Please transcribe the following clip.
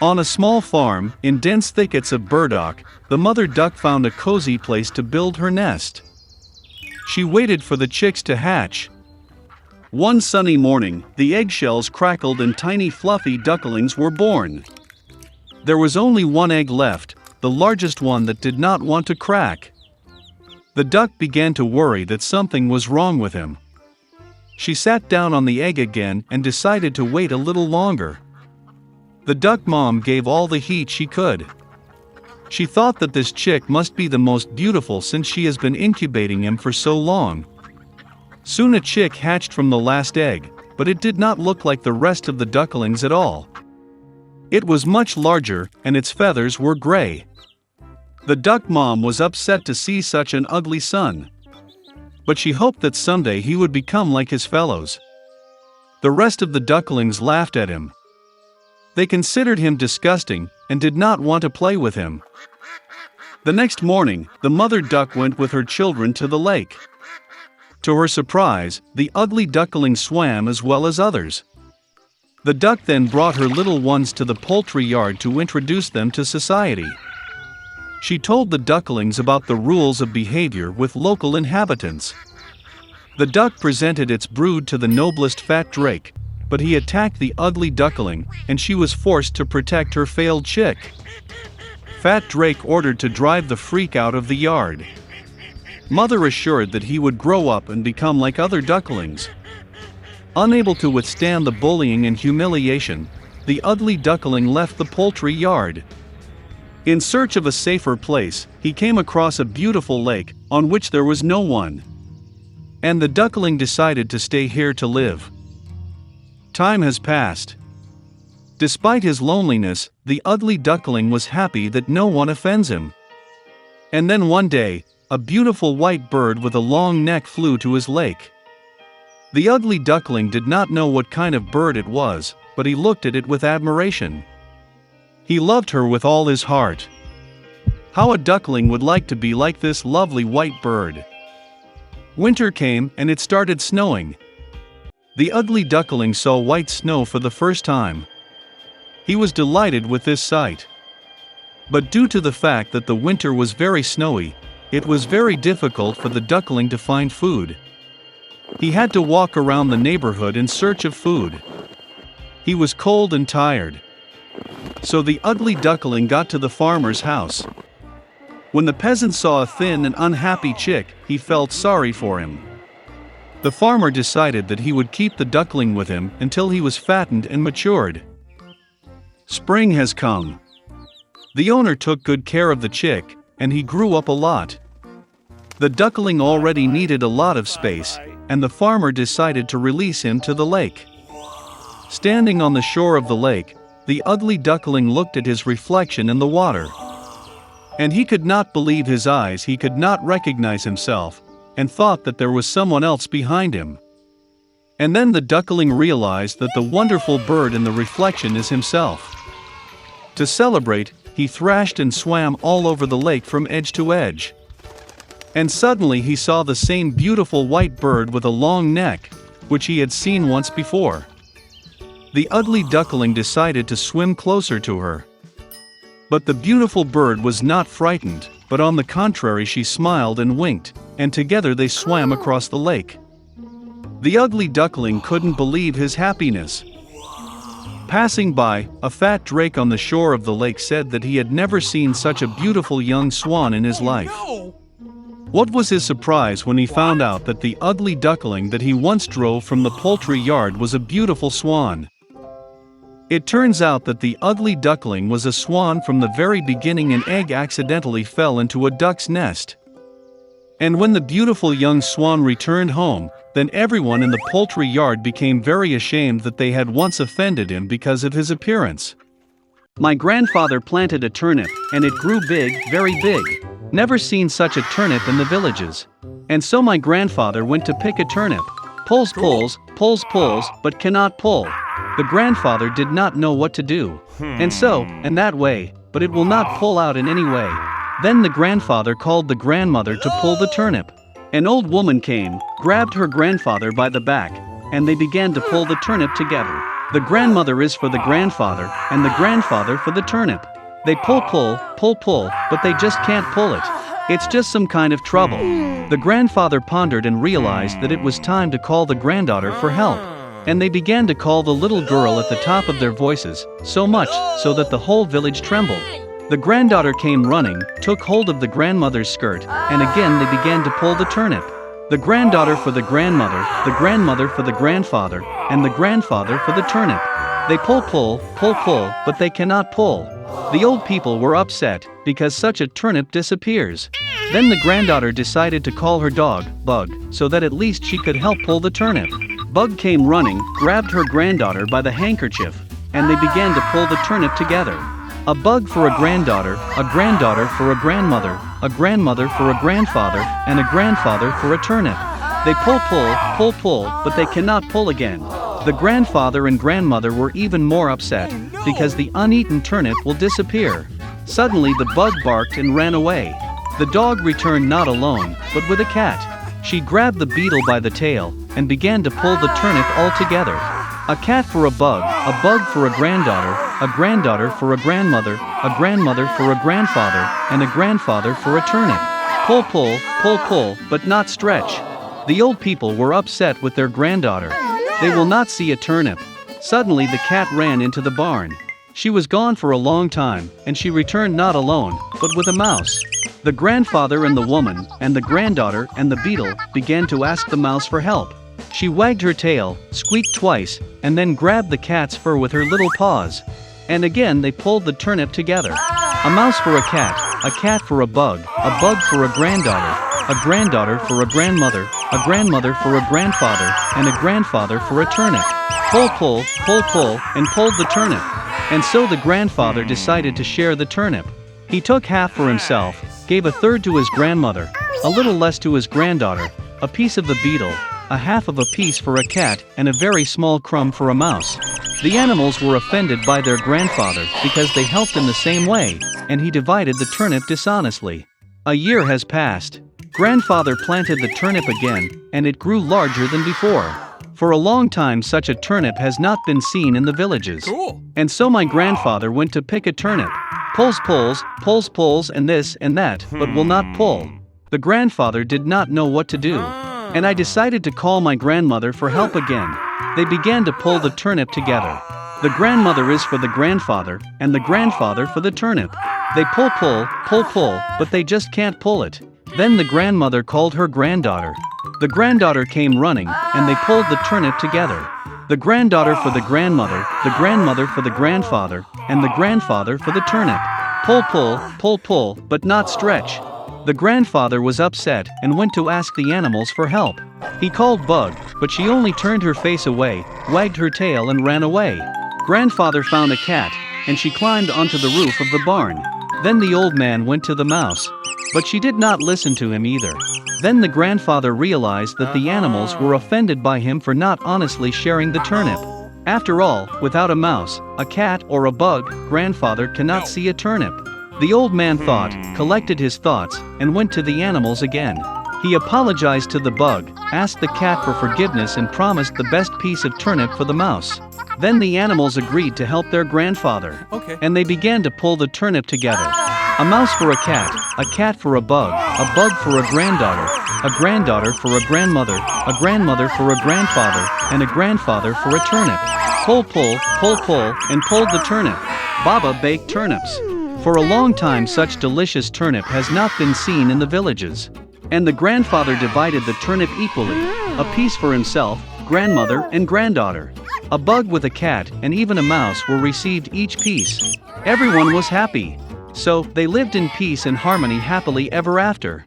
On a small farm, in dense thickets of burdock, the mother duck found a cozy place to build her nest. She waited for the chicks to hatch. One sunny morning, the eggshells crackled and tiny fluffy ducklings were born. There was only one egg left, the largest one that did not want to crack. The duck began to worry that something was wrong with him. She sat down on the egg again and decided to wait a little longer. The duck mom gave all the heat she could. She thought that this chick must be the most beautiful since she has been incubating him for so long. Soon a chick hatched from the last egg, but it did not look like the rest of the ducklings at all. It was much larger, and its feathers were gray. The duck mom was upset to see such an ugly son. But she hoped that someday he would become like his fellows. The rest of the ducklings laughed at him. They considered him disgusting and did not want to play with him. The next morning, the mother duck went with her children to the lake. To her surprise, the ugly duckling swam as well as others. The duck then brought her little ones to the poultry yard to introduce them to society. She told the ducklings about the rules of behavior with local inhabitants. The duck presented its brood to the noblest fat drake, but he attacked the ugly duckling, and she was forced to protect her failed chick. Fat Drake ordered to drive the freak out of the yard. Mother assured that he would grow up and become like other ducklings. Unable to withstand the bullying and humiliation, the ugly duckling left the poultry yard. In search of a safer place, he came across a beautiful lake, on which there was no one. And the duckling decided to stay here to live. Time has passed. Despite his loneliness, the ugly duckling was happy that no one offends him. And then one day, a beautiful white bird with a long neck flew to his lake. The ugly duckling did not know what kind of bird it was, but he looked at it with admiration. He loved her with all his heart. How a duckling would like to be like this lovely white bird. Winter came and it started snowing. The ugly duckling saw white snow for the first time. He was delighted with this sight. But due to the fact that the winter was very snowy, it was very difficult for the duckling to find food. He had to walk around the neighborhood in search of food. He was cold and tired. So the ugly duckling got to the farmer's house. When the peasant saw a thin and unhappy chick, he felt sorry for him. The farmer decided that he would keep the duckling with him until he was fattened and matured. Spring has come. The owner took good care of the chick, and he grew up a lot. The duckling already needed a lot of space, and the farmer decided to release him to the lake. Standing on the shore of the lake, the ugly duckling looked at his reflection in the water. And he could not believe his eyes. He could not recognize himself, and thought that there was someone else behind him. And then the duckling realized that the wonderful bird in the reflection is himself. To celebrate, he thrashed and swam all over the lake from edge to edge. And suddenly he saw the same beautiful white bird with a long neck, which he had seen once before. The ugly duckling decided to swim closer to her. But the beautiful bird was not frightened, but on the contrary she smiled and winked, and together they swam across the lake. The ugly duckling couldn't believe his happiness. Passing by, a fat drake on the shore of the lake said that he had never seen such a beautiful young swan in his life. What was his surprise when he found out that the ugly duckling that he once drove from the poultry yard was a beautiful swan. It turns out that the ugly duckling was a swan from the very beginning. An egg accidentally fell into a duck's nest. And when the beautiful young swan returned home, then everyone in the poultry yard became very ashamed that they had once offended him because of his appearance. My grandfather planted a turnip, and it grew big, very big. Never seen such a turnip in the villages. And so my grandfather went to pick a turnip. Pulls, but cannot pull. The grandfather did not know what to do. And that way, but it will not pull out in any way. Then the grandfather called the grandmother to pull the turnip. An old woman came, grabbed her grandfather by the back, and they began to pull the turnip together. The grandmother is for the grandfather, and the grandfather for the turnip. They pull, but they just can't pull it. It's just some kind of trouble. The grandfather pondered and realized that it was time to call the granddaughter for help. And they began to call the little girl at the top of their voices, so much so that the whole village trembled. The granddaughter came running, took hold of the grandmother's skirt, and again they began to pull the turnip. The granddaughter for the grandmother for the grandfather, and the grandfather for the turnip. They pull, but they cannot pull. The old people were upset, because such a turnip disappears. Then the granddaughter decided to call her dog, Bug, so that at least she could help pull the turnip. Bug came running, grabbed her granddaughter by the handkerchief, and they began to pull the turnip together. A bug for a granddaughter for a grandmother for a grandfather, and a grandfather for a turnip. They pull, but they cannot pull again. The grandfather and grandmother were even more upset, because the uneaten turnip will disappear. Suddenly the bug barked and ran away. The dog returned not alone, but with a cat. She grabbed the beetle by the tail, and began to pull the turnip all together. A cat for a bug for a granddaughter for a grandmother for a grandfather, and a grandfather for a turnip. Pull, but not stretch. The old people were upset with their granddaughter. They will not see a turnip. Suddenly the cat ran into the barn. She was gone for a long time, and she returned not alone, but with a mouse. The grandfather and the woman, and the granddaughter and the beetle, began to ask the mouse for help. She wagged her tail, squeaked twice, and then grabbed the cat's fur with her little paws. And again they pulled the turnip together. A mouse for a cat for a bug for a granddaughter for a grandmother for a grandfather, and a grandfather for a turnip. Pull, and pulled the turnip. And so the grandfather decided to share the turnip. He took half for himself, gave a third to his grandmother, a little less to his granddaughter, a piece of the beetle, a half of a piece for a cat, and a very small crumb for a mouse. The animals were offended by their grandfather because they helped in the same way, and he divided the turnip dishonestly. A year has passed. Grandfather planted the turnip again, and it grew larger than before. For a long time such a turnip has not been seen in the villages. Cool. And so my grandfather went to pick a turnip. Pulls, and this and that, but will not pull. The grandfather did not know what to do. And I decided to call my grandmother for help again. They began to pull the turnip together. The grandmother is for the grandfather, and the grandfather for the turnip. They pull, but they just can't pull it. Then the grandmother called her granddaughter. The granddaughter came running, and they pulled the turnip together. The granddaughter for the grandmother for the grandfather, and the grandfather for the turnip. Pull, but not stretch. The grandfather was upset and went to ask the animals for help. He called Bug, but she only turned her face away, wagged her tail and ran away. Grandfather found a cat, and she climbed onto the roof of the barn. Then the old man went to the mouse, but she did not listen to him either. Then the grandfather realized that the animals were offended by him for not honestly sharing the turnip. After all, without a mouse, a cat or a bug, grandfather cannot see a turnip. The old man thought, collected his thoughts, and went to the animals again. He apologized to the bug, asked the cat for forgiveness and promised the best piece of turnip for the mouse. Then the animals agreed to help their grandfather. Okay. And they began to pull the turnip together. A mouse for a cat for a bug for a granddaughter for a grandmother for a grandfather, and a grandfather for a turnip. Pull, and pulled the turnip. Baba baked turnips. For a long time such delicious turnip has not been seen in the villages. And the grandfather divided the turnip equally, a piece for himself, grandmother and granddaughter. A bug with a cat and even a mouse were received each piece. Everyone was happy. So, they lived in peace and harmony happily ever after.